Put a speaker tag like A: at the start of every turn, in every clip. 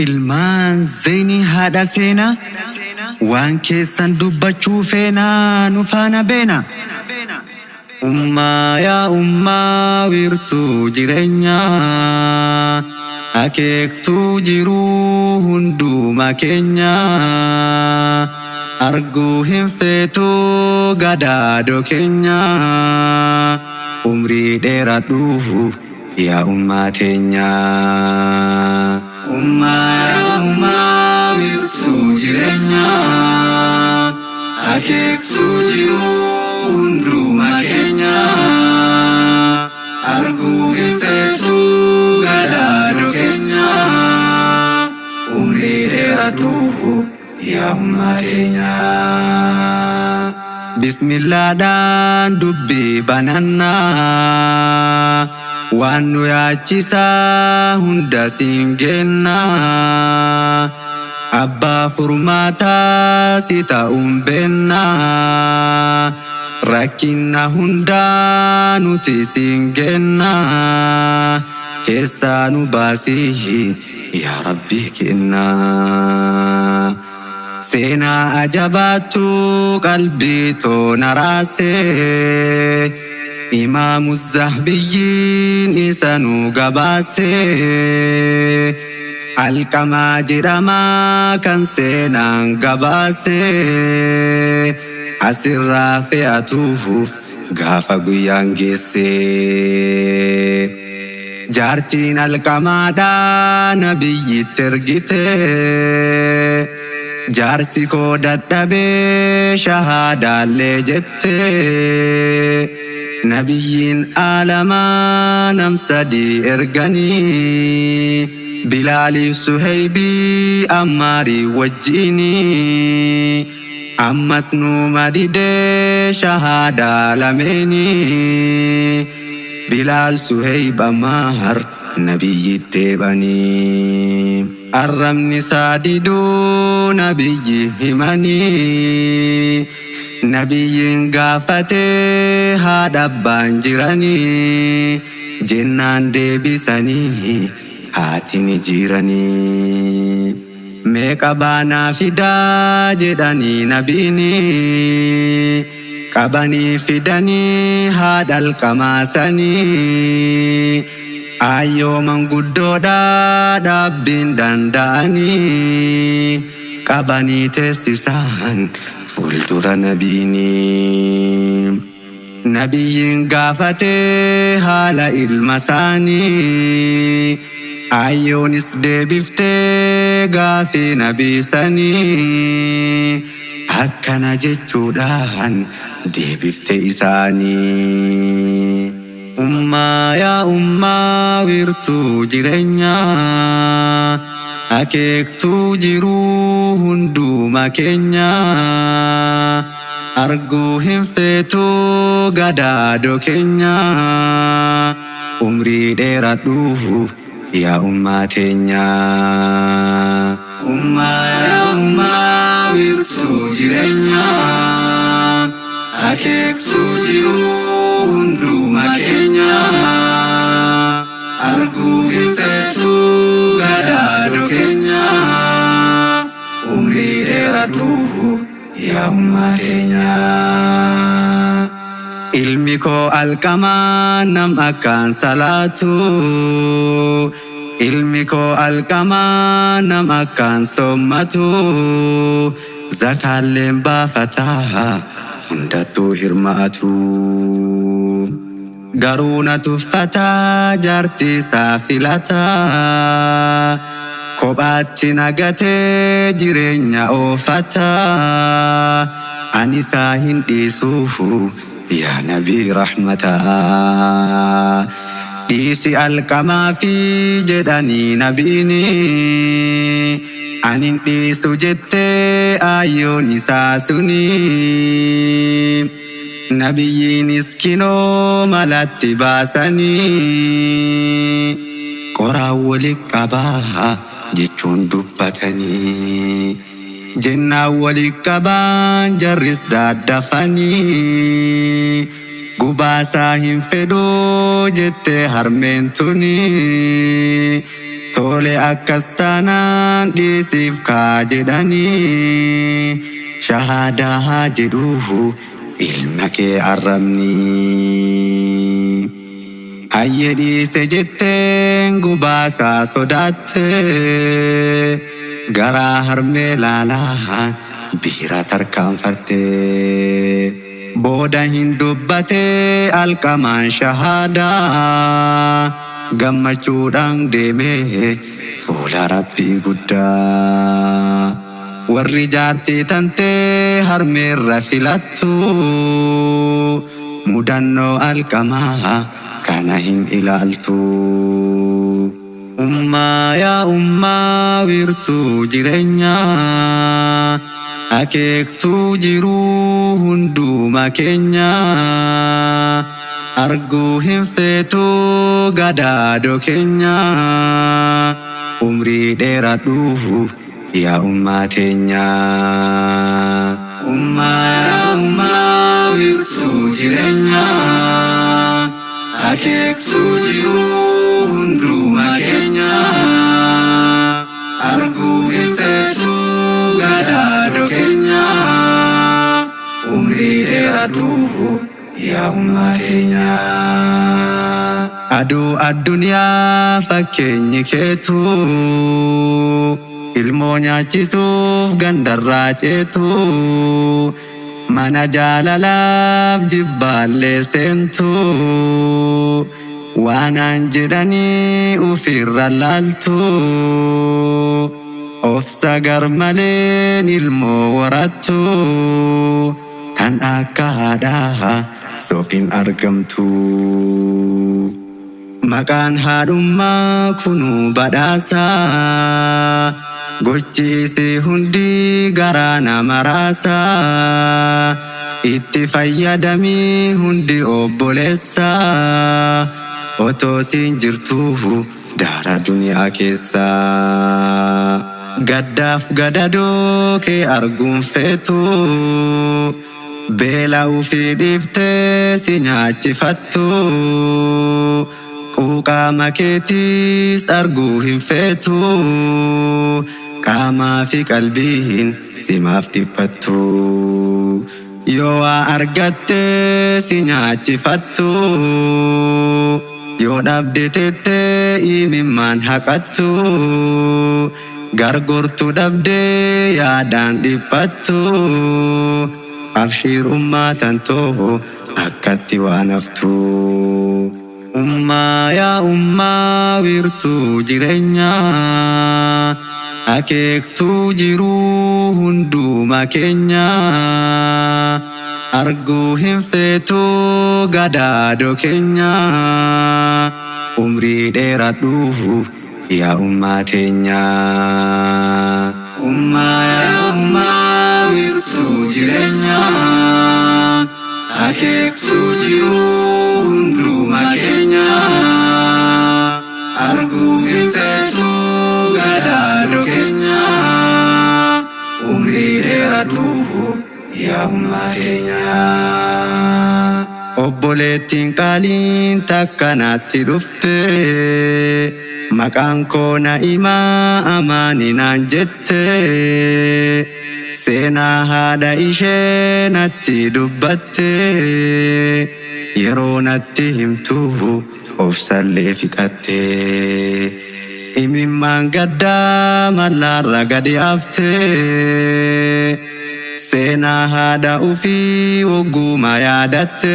A: ilmaan zeyni haadha seenaa waan keessan dubbachuu feenaa nu faana beena. Ummaa yaa ummaa wiirtuu jireenyaa akeektuu jiruu hundumaa keenyaa arguu hin feetuu gadaadoo keenyaa umrii dheeradhu yaa ummaa teenyaa. Ummaa yaa ummaa wiirtuu jireenyaa akeektuu jiruu hundumaa keenyaa arguu hin feetuu gadaadoo keenyaa umrii dheeradhu yaa ummaa teenyaa. Bismillaadhaan dubbii banannaa waan nu yaachisaa hunda siin gennaa abbaa furmaataa si ta'uun beennaa rakkinna hundaa nuti siin gennaa keessaa nu baasii yaa rabbi kennaa. Seenaa ajabaattu qalbii toona raasee Imaamu Zahbiyyiin isa nu gabaasee Alqamaa jedhamaa kan seenaan gabaasee asirraa fe'atuuf gaafa guyyaan geessee jaartiin Alqamaadhaa nabiyyitti ergitee jaarsi koo dadhabee shahaadaallee jettee nabiyyiin aalamaa nam sadii erganii Bilaaliif Suhaybii Ammaarii wajjinii ammas nuuma didee shahaadaa lameenii Bilaal Suhayb Ammaar nabiyyitti deebanii arrabni saadiduu nabiyyi himanii nabiyyiin gaafatee haadha abbaan jiranii jennaan deebisanii haatini jiranii meeqa baanaa fidaa jedhanii nabiinii qabanii fidanii haadha alqamaasanii ayyoo manguddoodhaa dhaabbiin danda'anii qabanii teessisaan fuuldura nabiinii nabiyyiin gaafatee haala ilma isaanii ayyoonis deebiftee gaafii nabiisanii akkana jechuudhaan deebifte isaanii. Ummaa yaa ummaa wiirtuu jireenyaa akeektuu jiruu hundumaa keenyaa arguu hin feetuu gadaadoo keenyaa umrii dheeradhu yaa ummaa teenyaa. Ummaa yaa ummaa wiirtuu jireenyaa akeektuu jiruu hundumaa keenyaa arguu hin feetuu gadaadoo keenyaa umrii dheeradhu yaa ummaa teenyaa. Ilmi koo Alqamaa nam akkaan salaatu ilmi koo Alqamaa nam akkaan soommatu zakaalleen baafataa hundattuu hirmaatu garuu na tuffataa jaartii isaa filataa kophaatti nagatee jireenya oofataa ani isaa hin dhiisuuf yaa nabii rahmataa dhiisi Alqamaa fi jedhanii nabiinii anin dhiisu jettee ayyoon isaa sunii nabiyyiinis kinoo malatti baasanii qoraan walitti qabaa jechuun dubbatanii jennaan walitti qabaan jarris daaddafanii gubaasaa hin fedhoo jettee harmeen tuni tole akkas taanaan dhiisiif kaa jedhanii shahadaa haa jedhuuhu ilma kee arrabni. Hayye dhiise jetteen gubaasaa sodaatte garaa harmee laalaa biira tarkaanfatte. Booda hin dubbate alqamaan shahadaa gammachuudhaan deemee fuula Rabbii guddaa. Warri jaartii tantee harmeerra filattu mudannoo alqamaa kana hin ilaaltu. Ummaa yaa ummaa wiirtuu jireenyaa akeektuu jiruu hunduma keenyaa arguu hin feetuu gadaadoo keenyaa umrii dheeradhuu yaa ummaa teenyaa. Ummaa yaa ummaa wiirtuu jireenyaa akeektuu jiruu hunduma keenyaa arguu hin feetuu gadaadoo keenyaa umrii dheeradhuu yaa ummaa teenyaa. Aduu addunyaa fakkeenyi keetu ilmoo nyaachisuuf gandarraa ceetu mana jaalalaaf jibbaallee seentu waanaan jedhanii ufirra laaltu of sagar maleen ilmoo warattu tan akka haadhaa soofin argamtu. Maqaan haadhummaa kunuu badhaasaa gochiisi hundi garaa nama raasaa itti fayyadamii hundi obboleessaa otoo siin jirtuu daara duniyaa keessaa. Gaddaaf gadadoo kee arguun feetu beela ufii dhiiftee si nyaachifattu quuqaama keetiis arguu hin feetu qaamaa fi qalbiin simaaf dhiphattu. Yoo waa argattee si nyaachifattu yoo dhabde tettee imimmaan haqattu gargortu dhabdee yaadaan dhiphattu abshiirummaa tantoo akkatti waan haftu. Ummaa yaa ummaa wiirtuu jireenyaa akeektuu jiruu hunduma keenyaa arguu hin feetuu gadaadoo keenyaa umrii dheeradhuu yaa ummaa teenyaa. Ummaa yaa ummaa wiirtuu jireenyaa akeektuu jiruu hunduma keenyaa arguu hin feetuu gadaadoo keenyaa umrii dheeradhuu yaa ummaa teenyaa. Obboleettiin qaaliin takka naatti dhufte maqaan koo Na'imaa amaaninaan jette seenaa haadha ishee natti dubbatte yeroo natti himtuu obsallee fixatte imimmaan gaddaa mallaarra gadi afte seenaa haadha ufii wogguma yaadatte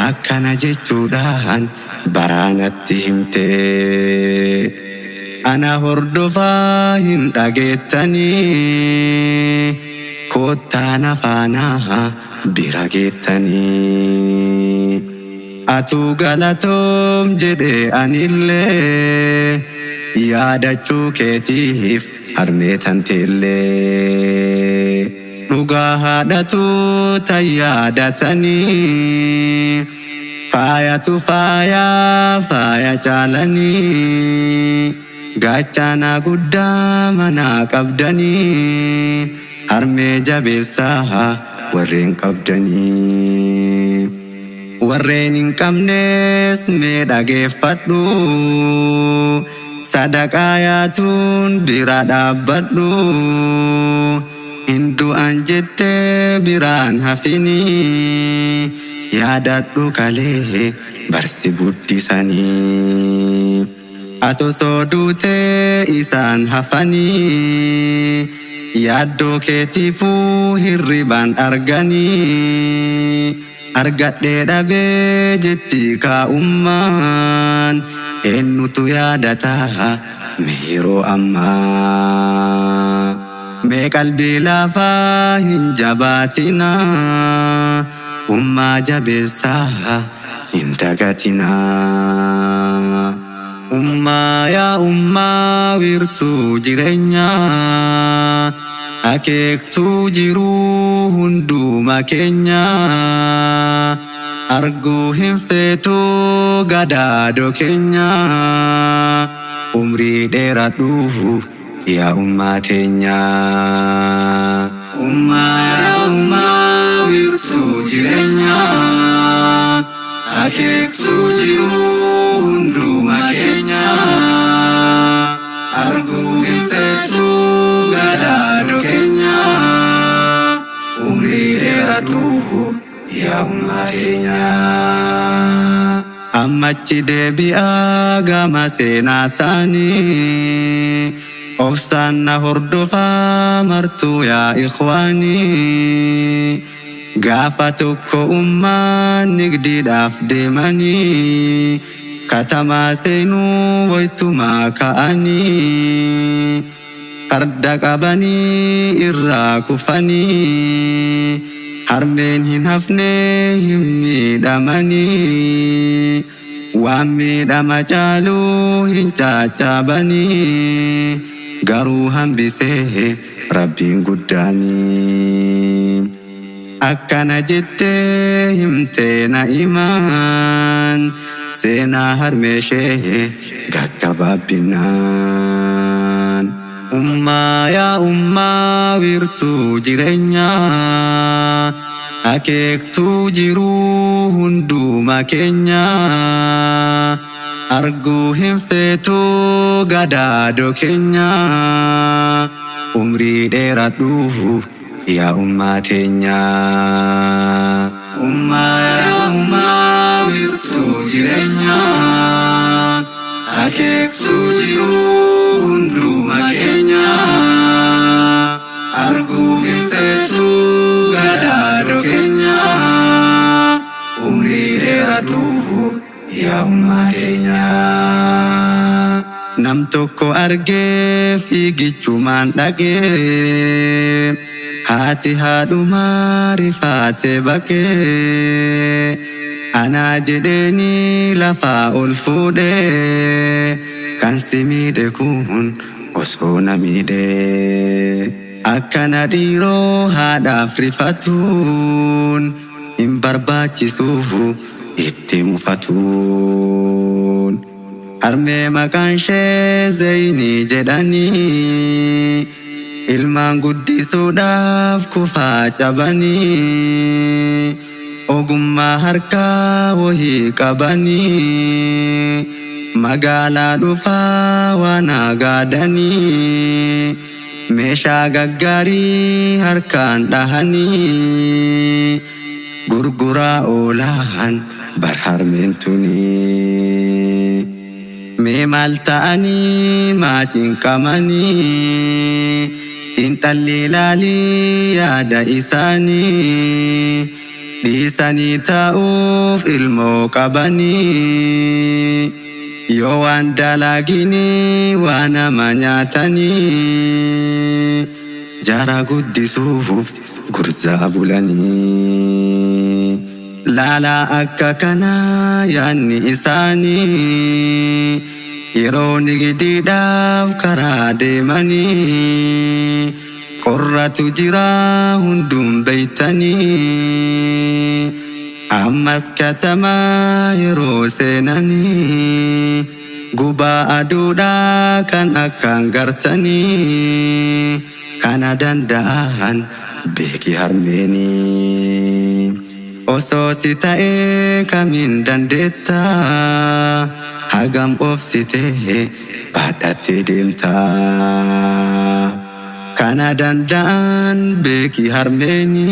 A: akkana jechuudhaan baraanatti himte. Ana hordofaa hin dhageettanii koottaan afaanaa bira geettanii atuu galatoom jedhee anillee yaadachuu keetiif harmee tanteellee dhugaa haadhatuu tan yaadatanii faayatu faaya caalanii gaachana guddaa manaa qabdanii harmee jabeessaa warreen qabdanii. Warreen hin qabnes mee dhageeffadhu sadaqaayatuun bira dhaabbadhu hindu anjette biraan hafini yaadadhu kalee barsi guddisanii ato soodute isaan hafani yaaddoo keetiifuu hirriban argani argadhe dhabee jetti kaa'ummaan eenyutu yaadata meeroo ammaa mee qalbii lafaa hin jabaatina ummaa jabeessaa hin dagatina ummaa yaa ummaa wiirtuu jireenyaa akeektuu jiruu hunduma keenya arguu hin feetuu gadaadoo keenya umrii dheeradhu yaa ummaa teenya ummaa yaa ummaa wiirtuu jireenyaa akeektuu jiruu hunduma keenya arguu hin feetuu gadaadoo keenya umrii dheeradhu yaa ummaa teenya ammachi deebi'aa gama seenaa isaanii obsaan na hordofaa martuu yaa ikhwaanii gaafa tokko ummaan nigdiidhaaf deemanii katamaa seenuu waytumaa ka'anii farda qabanii irraa kufanii harmeen hin hafne hin miidhamanii waan miidhama caaluu hin caaccaabanii garuu hambisee rabbiin guddaanii akkana jettee himtee na imaan seenaa harmeeshee gaggabaabbinaan ummaa yaa ummaa wiirtuu jireenyaa akeektuu jiruu hunduma keenya arguu hin feetuu gadaadoo keenya umrii dheeradhu yaa ummaa teenya ummaa yaa ummaa wiirtuu jireenyaa akeektuu jiruu hunduma keenya arguu hin feetuu gadaadoo keenya umrii dheeradhu yaa ummaa teenya nam tokko argee fiigichumaan dhaqee haati haadhumaa rifaatee baqee anaa jedheeni lafaa ol fuudhee kan si miidhe kun osoo na miidhee akkana dhiiroo haadhaaf rifatuun hin barbaachisuuf itti mufatuun harmee maqaan ishee Zeenii jedhanii ilmaan guddisuudhaaf kufaa cabanii ogummaa harkaa wahii qabanii magaalaa dhufaa waan agaadanii meeshaa gaggaarii harkaan dhahanii gurguraa oolaan bar harmeen tunii mee maal ta'anii maatiin qabanii xiinxalli ilaalii yaada isaanii dhiisanii taa'uuf ilmoo qabanii yoo waan dalaginii waan nama nyaatanii jara guddisuuf gurzaa bulanii laalaa akka kanaa yaanni isaanii yeroo nigdiidhaaf karaa deemanii qorratu jira hunduun beeytanii ammas katamaa yeroo seenanii gubaa aduudhaa kan akkaan gartanii kana danda'an beeki harmeenii osoo si ta'ee kamiin dandeettaa hagam obsitee badhattee deemta. Kana danda'an beeki harmeeni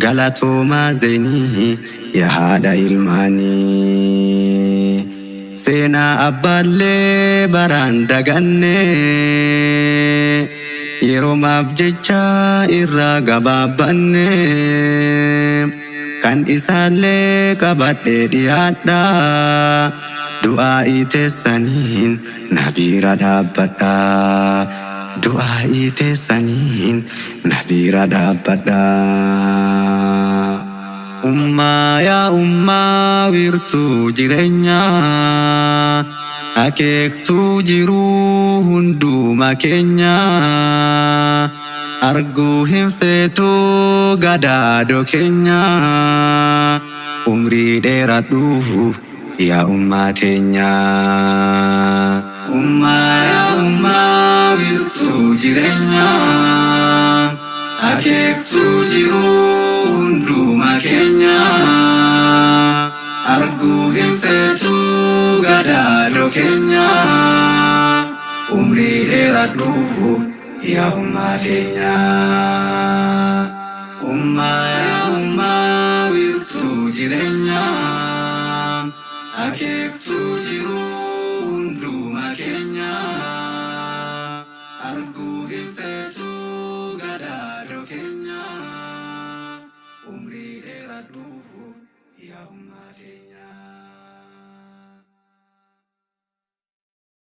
A: galatoomaa zeenii yaa haadha ilmaanii. Seenaa abbaallee baraan daganne yeroo maaf jecha irraa gabaabbanne kan isaallee qabadhee dhiyaadha du'aa'ii teessaniin na bira dhaabbadha du'aa'ii teessaniin na bira dhaabbadha. Ummaa yaa ummaa wiirtuu jireenyaa akeektuu jiruu hundumaa keenya arguu hin feetuu gadaadoo keenya umrii dheeradhu yaa ummaa teenya. Ummaa yaa ummaa wiirtuu jireenyaa akeektuu jiruu hundumaa keenya arguu hin feetuu gadaadoo keenya umrii dheeradhu yaa ummaa teenya. Ummaa yaa ummaa wiirtuu jireenyaa akeektuu